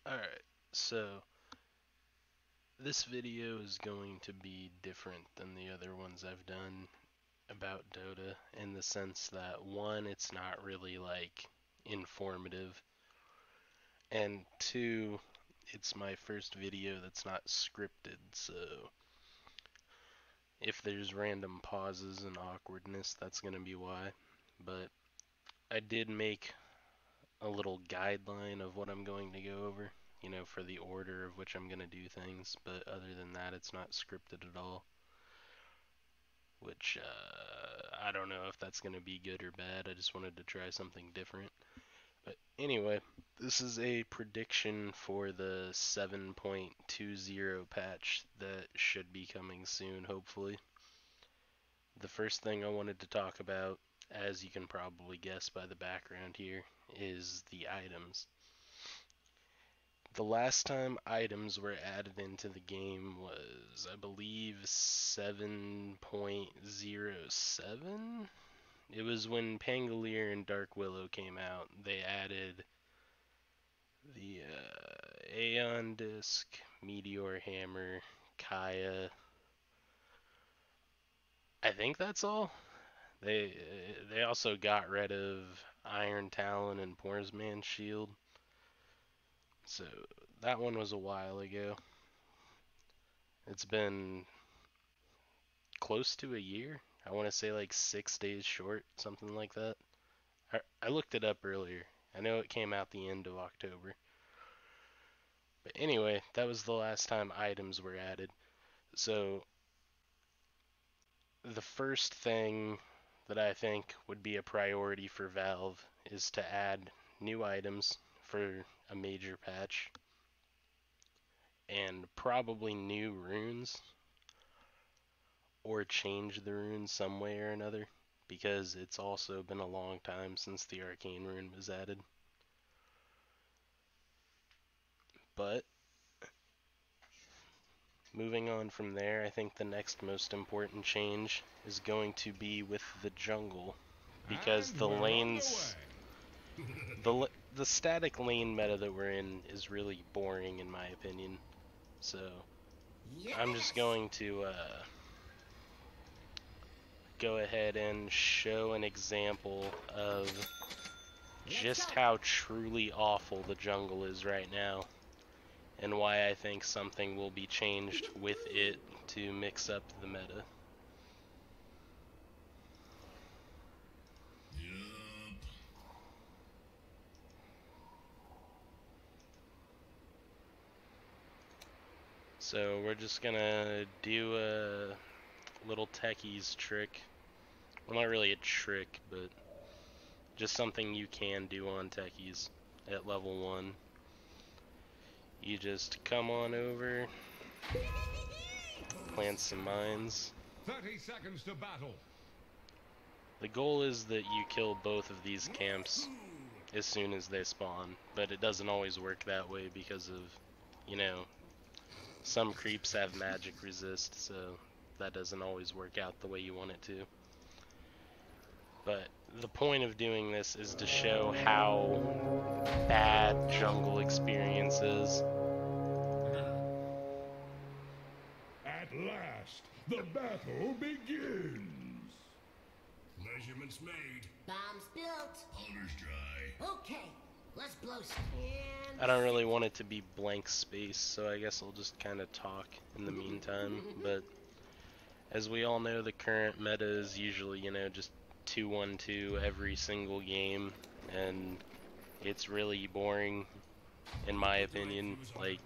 Alright, so this video is going to be different than the other ones I've done about Dota in the sense that one, it's not really like informative, and two, it's my first video that's not scripted, so if there's random pauses and awkwardness, that's gonna be why. But I did make a little guideline of what I'm going to go over, for the order of which I'm going to do things, but other than that, it's not scripted at all, which I don't know if that's going to be good or bad. I just wanted to try something different. But anyway, this is a prediction for the 7.20 patch that should be coming soon, hopefully. The first thing I wanted to talk about, as you can probably guess by the background here, is the items. The last time items were added into the game was, I believe, 7.07? It was when Pangolier and Dark Willow came out. They added the Aeon Disc, Meteor Hammer, Kaya. I think that's all. They also got rid of Iron Talon and Porsman's Shield. So that one was a while ago. It's been close to a year. I want to say like 6 days short, something like that. I looked it up earlier. I know it came out the end of October. But anyway, that was the last time items were added. So the first thing that I think would be a priority for Valve is to add new items for a major patch and probably new runes, or change the runes some way or another, because it's also been a long time since the arcane rune was added. But moving on from there, I think the next most important change is going to be with the jungle, because the lanes, the static lane meta that we're in is really boring in my opinion. So I'm just going to go ahead and show an example of just how truly awful the jungle is right now, and why I think something will be changed with it to mix up the meta. So we're just gonna do a little techies trick. Well, not really a trick, but just something you can do on techies at level 1. You just come on over, plant some mines. 30 seconds to battle. The goal is that you kill both of these camps as soon as they spawn, but it doesn't always work that way because of, some creeps have magic resist, so that doesn't always work out the way you want it to. But the point of doing this is to show how bad jungle experience is. At last, the battle begins. Measurements made. Bombs built. Powder's dry. Okay, let's blow some. I don't really want it to be blank space, so I guess I'll just kind of talk in the meantime. But as we all know, the current meta is usually, just 2-1-2 every single game, and it's really boring, in my opinion. Like,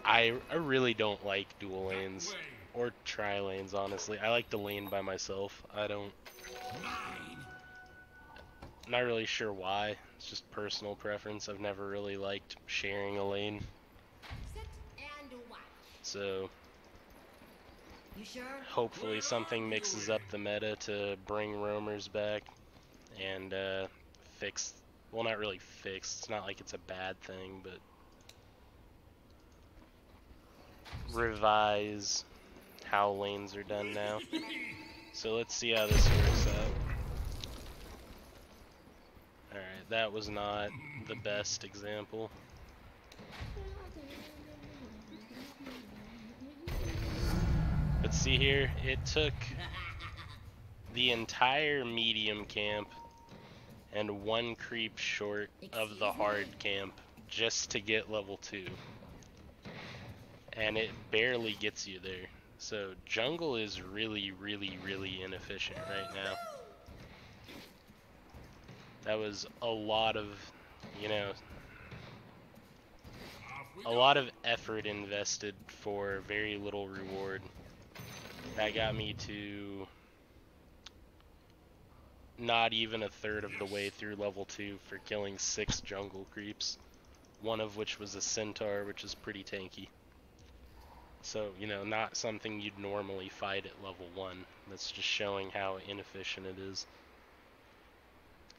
I really don't like dual lanes, or tri lanes, honestly. I like to lane by myself. Not really sure why. It's just personal preference. I've never really liked sharing a lane. Sit and watch. So You sure? hopefully something mixes up the meta to bring roamers back and fix, well, not really fix, it's not like it's a bad thing, but revise how lanes are done now. So let's see how this works out. Alright, that was not the best example. See here, it took the entire medium camp and one creep short of the hard camp just to get level 2. And it barely gets you there. So jungle is really, really, really inefficient right now. That was a lot of, you know, a lot of effort invested for very little reward. That got me to not even a third of the way through level 2 for killing 6 jungle creeps, one of which was a centaur, which is pretty tanky. So, you know, not something you'd normally fight at level 1. That's just showing how inefficient it is.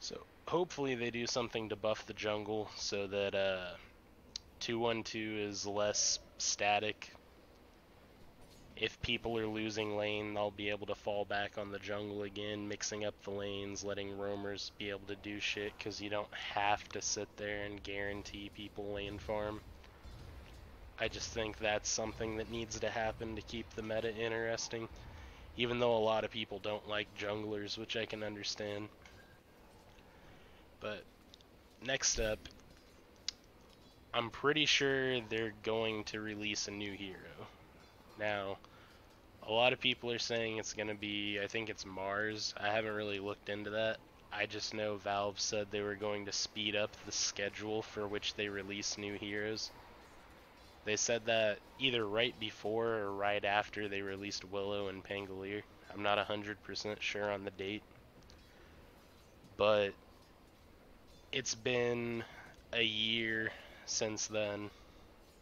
So, hopefully they do something to buff the jungle so that 2-1-2 is less static. If people are losing lane, they'll be able to fall back on the jungle again, mixing up the lanes, letting roamers be able to do shit, because you don't have to sit there and guarantee people lane farm. I just think that's something that needs to happen to keep the meta interesting, even though a lot of people don't like junglers, which I can understand. But next up, I'm pretty sure they're going to release a new hero. Now, a lot of people are saying it's going to be, I think it's Mars. I haven't really looked into that. I just know Valve said they were going to speed up the schedule for which they release new heroes. They said that either right before or right after they released Willow and Pangolier. I'm not 100% sure on the date. But it's been a year since then,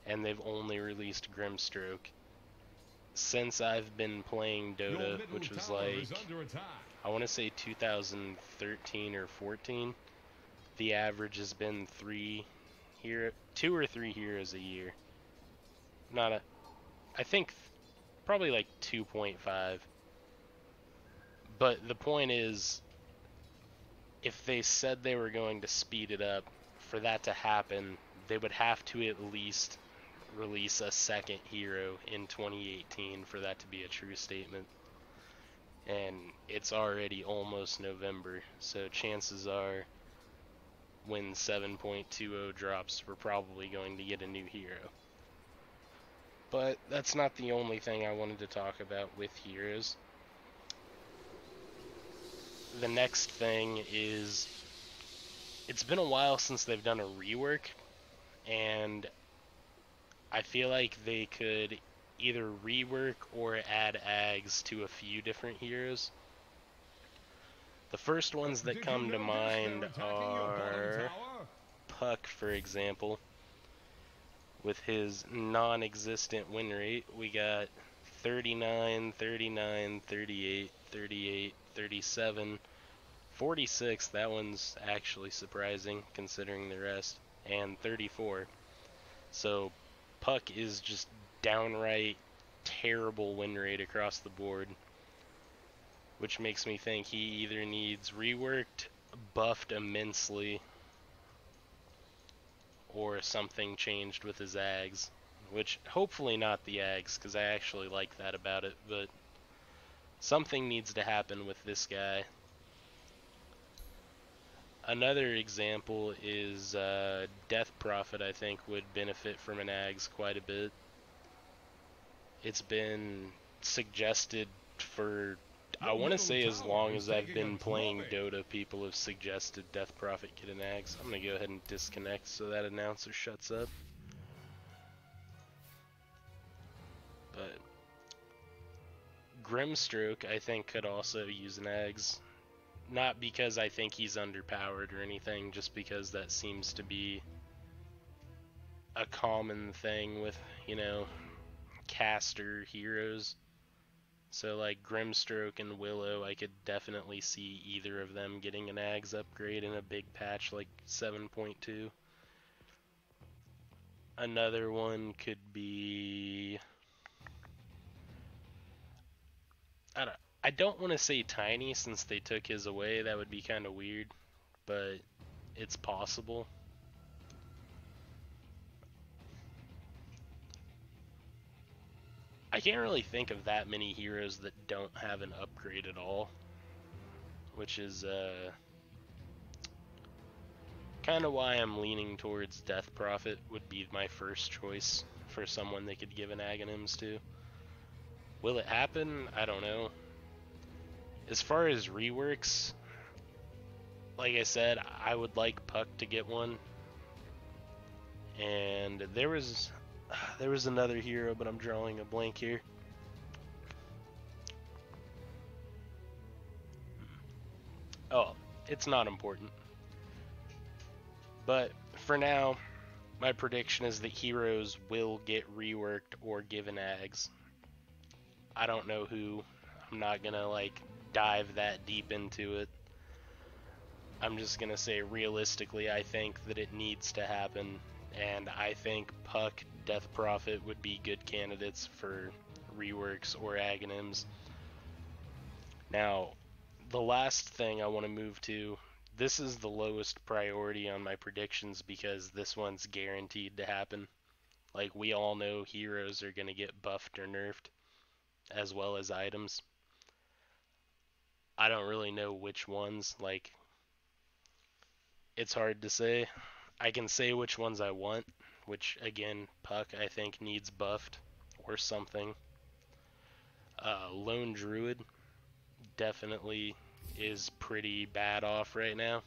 and they've only released Grimstroke. Since I've been playing Dota, which was like, I want to say 2013 or 14, the average has been 2 or 3 heroes a year. I think probably like 2.5. But the point is, if they said they were going to speed it up, for that to happen, they would have to at least release a second hero in 2018 for that to be a true statement. And it's already almost November, so chances are when 7.20 drops, we're probably going to get a new hero. But that's not the only thing I wanted to talk about with heroes. The next thing is, it's been a while since they've done a rework, and I feel like they could either rework or add ags to a few different heroes. The first ones that come to mind are Puck, for example. With his non-existent win rate, we got 39, 39, 38, 38, 37, 46, that one's actually surprising considering the rest, and 34. So Puck is just downright terrible win rate across the board, which makes me think he either needs reworked, buffed immensely, or something changed with his ags, which hopefully not the ags, because I actually like that about it, but something needs to happen with this guy. Another example is Death Prophet, I think, would benefit from an ags quite a bit. It's been suggested for, I want to say, as long as I've been playing Dota, people have suggested Death Prophet get an ags. I'm going to go ahead and disconnect so that announcer shuts up. But Grimstroke, I think, could also use an ags. Not because I think he's underpowered or anything, just because that seems to be a common thing with, you know, caster heroes. So like Grimstroke and Willow, I could definitely see either of them getting an ags upgrade in a big patch like 7.2. Another one could be, I don't want to say Tiny since they took his away. That would be kind of weird, but it's possible. I can't really think of that many heroes that don't have an upgrade at all, which is kind of why I'm leaning towards Death Prophet would be my first choice for someone they could give an Aghanims to. Will it happen? I don't know. As far as reworks, like I said, I would like Puck to get one. And there was another hero, but I'm drawing a blank here. Oh, it's not important. But for now, my prediction is that heroes will get reworked or given Ags. I don't know who. I'm not gonna like dive that deep into it. I'm just gonna say realistically, I think that it needs to happen, and I think Puck, Death Prophet would be good candidates for reworks or Aghanims. Now, the last thing I want to move to, this is the lowest priority on my predictions because this one's guaranteed to happen. Like, we all know heroes are going to get buffed or nerfed, as well as items. I don't really know which ones, like, it's hard to say. I can say which ones I want, which, again, Puck, I think, needs buffed or something. Lone Druid definitely is pretty bad off right now.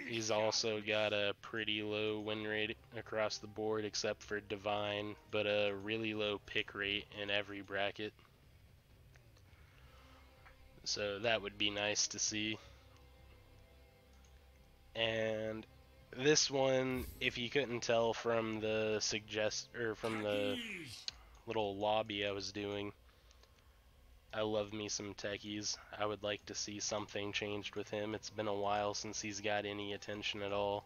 He's also got a pretty low win rate across the board except for Divine, but a really low pick rate in every bracket. So that would be nice to see. And this one, if you couldn't tell from the from the little lobby I was doing, I love me some techies. I would like to see something changed with him. It's been a while since he's got any attention at all.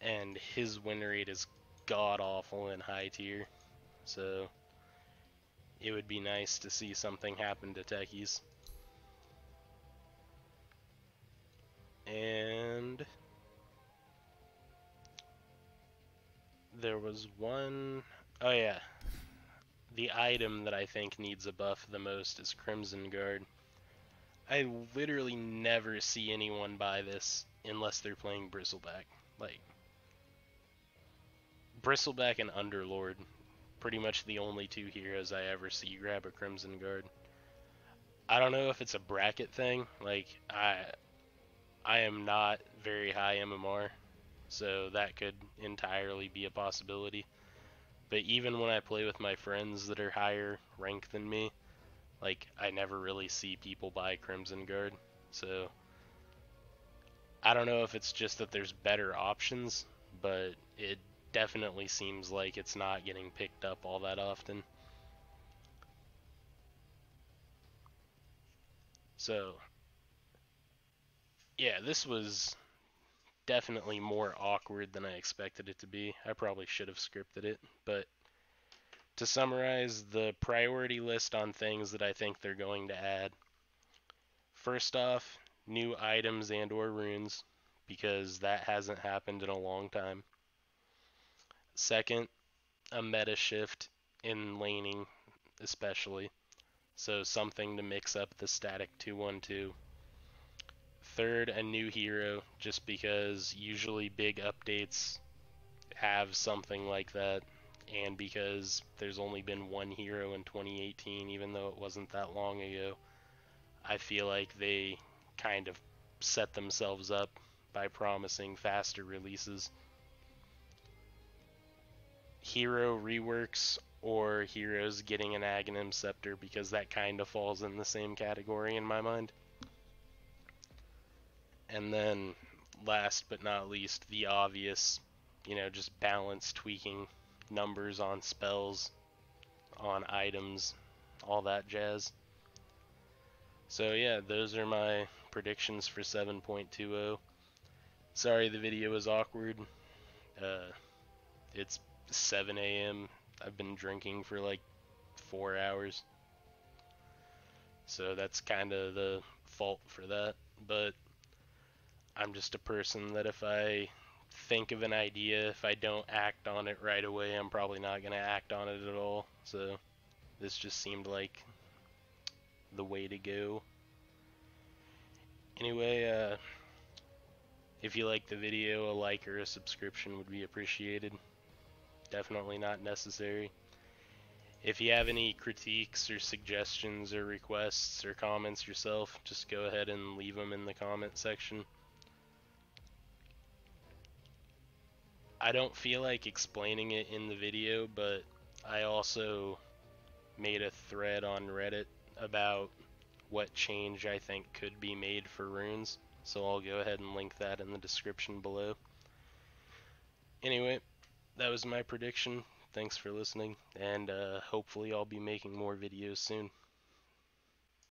And his win rate is god-awful in high tier. So it would be nice to see something happen to techies. And there was one... Oh yeah. The item that I think needs a buff the most is Crimson Guard. I literally never see anyone buy this unless they're playing Bristleback. Like, Bristleback and Underlord, pretty much the only two heroes I ever see grab a Crimson Guard. I don't know if it's a bracket thing. Like, I am not very high MMR, so that could entirely be a possibility. But even when I play with my friends that are higher ranked than me, like, I never really see people buy Crimson Guard. So I don't know if it's just that there's better options, but it definitely seems like it's not getting picked up all that often. So yeah, this was definitely more awkward than I expected it to be. I probably should have scripted it, but to summarize the priority list on things that I think they're going to add. First off, new items and or runes, because that hasn't happened in a long time. Second, a meta shift in laning especially, so something to mix up the static 2-1-2. Third, a new hero, just because usually big updates have something like that, and because there's only been one hero in 2018, even though it wasn't that long ago, I feel like they kind of set themselves up by promising faster releases. Hero reworks or heroes getting an Aghanim Scepter, because that kind of falls in the same category in my mind. And then last but not least, the obvious, just balance tweaking, numbers on spells, on items, all that jazz. So yeah, those are my predictions for 7.20. Sorry the video was awkward. It's 7 a.m. I've been drinking for like 4 hours. So that's kind of the fault for that. But I'm just a person that if I think of an idea, if I don't act on it right away, I'm probably not going to act on it at all. So this just seemed like the way to go. Anyway, if you like the video, a like or a subscription would be appreciated. Definitely not necessary. If you have any critiques or suggestions or requests or comments yourself, just go ahead and leave them in the comment section. I don't feel like explaining it in the video, but I also made a thread on Reddit about what change I think could be made for runes, so I'll go ahead and link that in the description below. Anyway, that was my prediction. Thanks for listening, and hopefully I'll be making more videos soon.